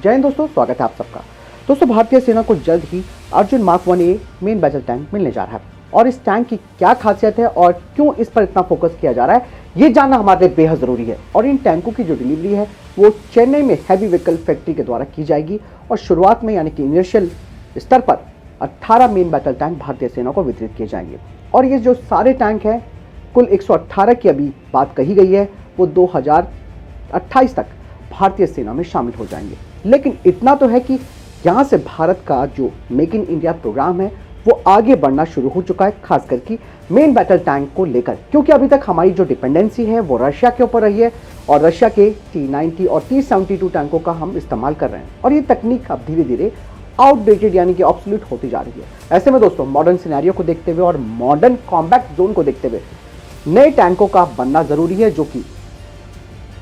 जय हिंद दोस्तों, स्वागत है आप सबका। दोस्तों, भारतीय सेना को जल्द ही Arjun mark 1A main battle tank मिलने जा रहा है और इस टैंक की क्या खासियत है और क्यों इस पर इतना फोकस किया जा रहा है, ये जानना हमारे लिए बेहद जरूरी है। और इन टैंकों की जो डिलीवरी है वो चेन्नई में हैवी व्हीकल फैक्ट्री के द्वारा की जाएगी और शुरुआत में यानी कि इनिशियल स्तर पर 18 मेन बैटल टैंक भारतीय सेना को वितरित किए जाएंगे। और ये जो सारे टैंक हैं, कुल 118 की अभी बात कही गई है, वो 2028 तक भारतीय सेना में शामिल हो जाएंगे। लेकिन इतना तो है कि यहाँ से भारत का जो मेक इन इंडिया प्रोग्राम है वो आगे बढ़ना शुरू हो चुका है, खासकर कि मेन बैटल टैंक को लेकर, क्योंकि अभी तक हमारी जो डिपेंडेंसी है वो रशिया के ऊपर रही है और रशिया के T-90 और T-72 टैंकों का हम इस्तेमाल कर रहे हैं और ये तकनीक अब धीरे धीरे आउटडेटेड यानी कि ऑब्सोल्यूट होती जा रही है। ऐसे में दोस्तों, मॉडर्न सिनेरियो को देखते हुए और मॉडर्न कॉम्बैट जोन को देखते हुए नए टैंकों का बनना जरूरी है जो कि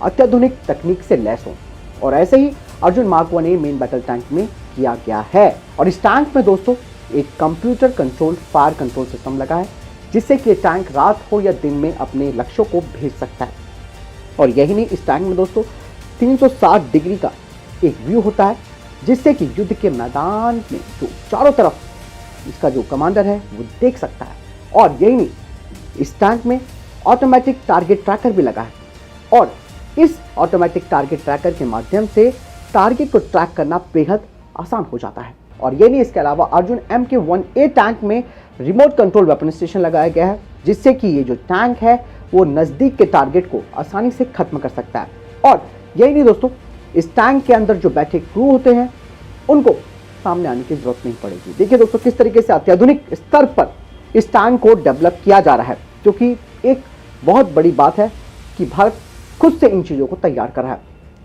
अत्याधुनिक तकनीक से लैस हो। और ऐसे ही Arjun mark 1A main battle tank में किया गया है। और इस टैंक में दोस्तों एक computer controlled fire control system लगा है, जिससे कि टैंक रात हो या दिन में अपने लक्ष्यों को भेज सकता है। और यही नहीं, इस टैंक में दोस्तों 360 डिग्री का एक व्यू होता है, जिससे कि युद्ध के मैदान में जो चारों तरफ इसका जो कमांडर है वो देख सकता है। और यही नहीं, इस टैंक में ऑटोमेटिक टारगेट ट्रैकर भी लगा है और इस ऑटोमेटिक टारगेट ट्रैकर के माध्यम से टारगेट को ट्रैक करना बेहद आसान हो जाता है। और ये नहीं, इसके अलावा अर्जुन MK1A टैंक में रिमोट कंट्रोल वेपन स्टेशन लगाया गया है, जिससे कि ये जो टैंक है वो नज़दीक के टारगेट को आसानी से खत्म कर सकता है। और यही नहीं दोस्तों, इस टैंक के अंदर जो बैठे क्रू होते हैं उनको सामने आने की जरूरत नहीं पड़ेगी। देखिए दोस्तों, किस तरीके से अत्याधुनिक स्तर पर इस टैंक को डेवलप किया जा रहा है, क्योंकि एक बहुत बड़ी बात है कि भारत खुद से इन चीज़ों को तैयार कर रहा है।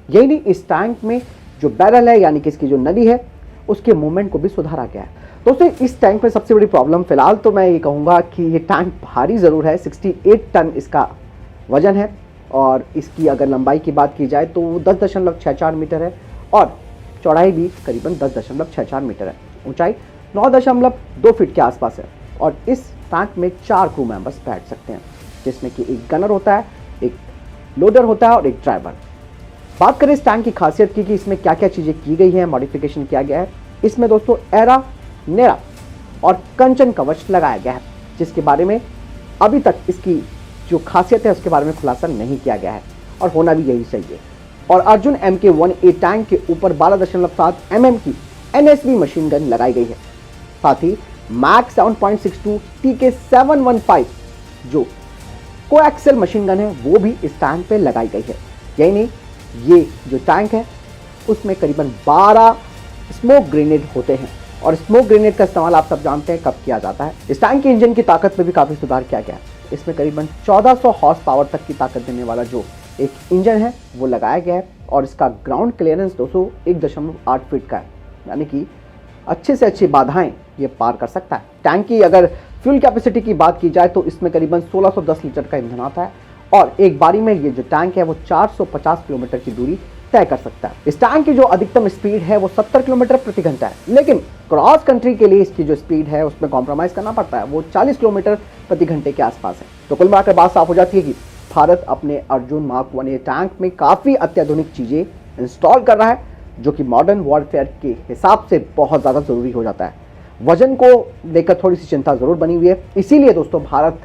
यही नहीं, इस टैंक में जो बैरल है यानी कि इसकी जो नली है उसके मूवमेंट को भी सुधारा गया है। दोस्तों, इस टैंक में सबसे बड़ी प्रॉब्लम फिलहाल तो मैं ये कहूँगा कि ये टैंक भारी ज़रूर है। 68 टन इसका वजन है और इसकी अगर लंबाई की बात की जाए तो 10.64 मीटर है और चौड़ाई भी करीबन 10.64 मीटर है। ऊंचाई 9.2 फीट के आसपास है और इस टैंक में 4 क्रू मेंबर्स बैठ सकते हैं, जिसमें कि एक गनर होता है, एक लोडर होता है और एक ड्राइवर। बात करें इस टैंक की खासियत की कि इसमें क्या क्या चीज़ें की गई हैं, मॉडिफिकेशन किया गया है। इसमें दोस्तों एरा, नेरा और कंचन कवच लगाया गया है, जिसके बारे में अभी तक इसकी जो खासियत है उसके बारे में खुलासा नहीं किया गया है और होना भी यही चाहिए। और अर्जुन MK1A टैंक के ऊपर 12.7 mm की NSB मशीन गन लगाई गई है। साथ ही मैक 7.62 TK715 जो कोएक्सियल मशीन गन है वो भी इस टैंक पे लगाई गई है। यही नहीं, ये जो टैंक है उसमें करीबन 12 स्मोक ग्रेनेड होते हैं और स्मोक ग्रेनेड का इस्तेमाल आप सब जानते हैं कब किया जाता है। इस टैंक के इंजन की ताकत में भी काफ़ी सुधार किया गया है। इसमें करीबन 1400 हॉर्स पावर तक की ताकत देने वाला जो एक इंजन है वो लगाया गया है और इसका ग्राउंड क्लियरेंस 1.8 फीट का है, यानी कि अच्छे से अच्छी बाधाएं ये पार कर सकता है। टैंक की अगर फ्यूल कैपेसिटी की बात की जाए तो इसमें करीबन 1610 लीटर का ईंधन आता है और एक बारी में ये जो टैंक है वो 450 किलोमीटर की दूरी तय कर सकता है। इस टैंक की जो अधिकतम स्पीड है वो 70 किलोमीटर प्रति घंटा है, लेकिन क्रॉस कंट्री के लिए इसकी जो स्पीड है उसमें कॉम्प्रोमाइज़ करना पड़ता है, वो 40 किलोमीटर प्रति घंटे के आसपास है। तो कुल मिलाकर बात साफ हो जाती है कि भारत अपने अर्जुन मार्क 1A टैंक में काफ़ी अत्याधुनिक चीज़ें इंस्टॉल कर रहा है, जो कि मॉडर्न वॉरफेयर के हिसाब से बहुत ज़्यादा ज़रूरी हो जाता है। वजन को लेकर थोड़ी सी चिंता ज़रूर बनी हुई है, इसीलिए दोस्तों भारत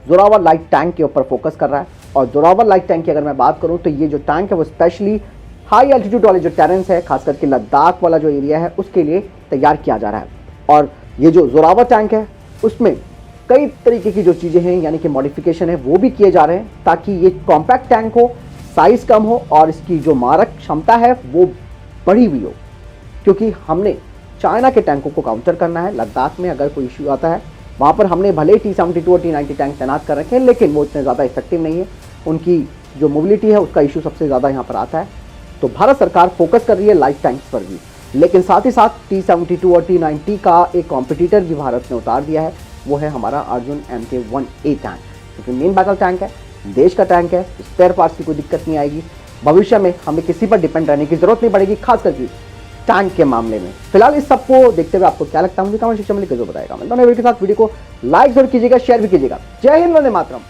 जोरावर लाइट टैंक के ऊपर फोकस कर रहा है। और जोरावर लाइट टैंक की अगर मैं बात करूं तो ये जो टैंक है वो स्पेशली हाई एल्टीट्यूड वाले जो टेरेंस है, खासकर के लद्दाख वाला जो एरिया है उसके लिए तैयार किया जा रहा है। और ये जो जोरावर टैंक है उसमें कई तरीके की जो चीज़ें हैं यानी कि मॉडिफिकेशन है वो भी किए जा रहे हैं, ताकि ये कॉम्पैक्ट टैंक हो, साइज़ कम हो और इसकी जो मारक क्षमता है वो बढ़ी हुई हो। क्योंकि हमने चाइना के टैंकों को काउंटर करना है। लद्दाख में अगर कोई इशू आता है, वहाँ पर हमने भले T-72 और T-90 टैंक तैनात कर रखे हैं, लेकिन वो इतने ज़्यादा इफेक्टिव नहीं है। उनकी जो मोबिलिटी है उसका इशू सबसे ज़्यादा यहाँ पर आता है। तो भारत सरकार फोकस कर रही है लाइट टैंक्स पर भी, लेकिन साथ ही साथ T-72 और T-90 का एक कॉम्पिटिटर भी भारत ने उतार दिया है, वो है हमारा अर्जुन MK1A टैंक, क्योंकि मेन बैटल टैंक है, देश का टैंक है, स्पेयर पार्ट्स की कोई दिक्कत नहीं आएगी। भविष्य में हमें किसी पर डिपेंड रहने की जरूरत नहीं पड़ेगी, खास करके टैंक के मामले में। फिलहाल इस सबको देखते हुए आपको क्या लगता है मुझे कमेंट सेक्शन में लिखकर जरूर बताएगा। मैं वीडियो के साथ वीडियो को लाइक जरूर कीजिएगा, शेयर भी कीजिएगा। जय हिंद, वंदे मातरम।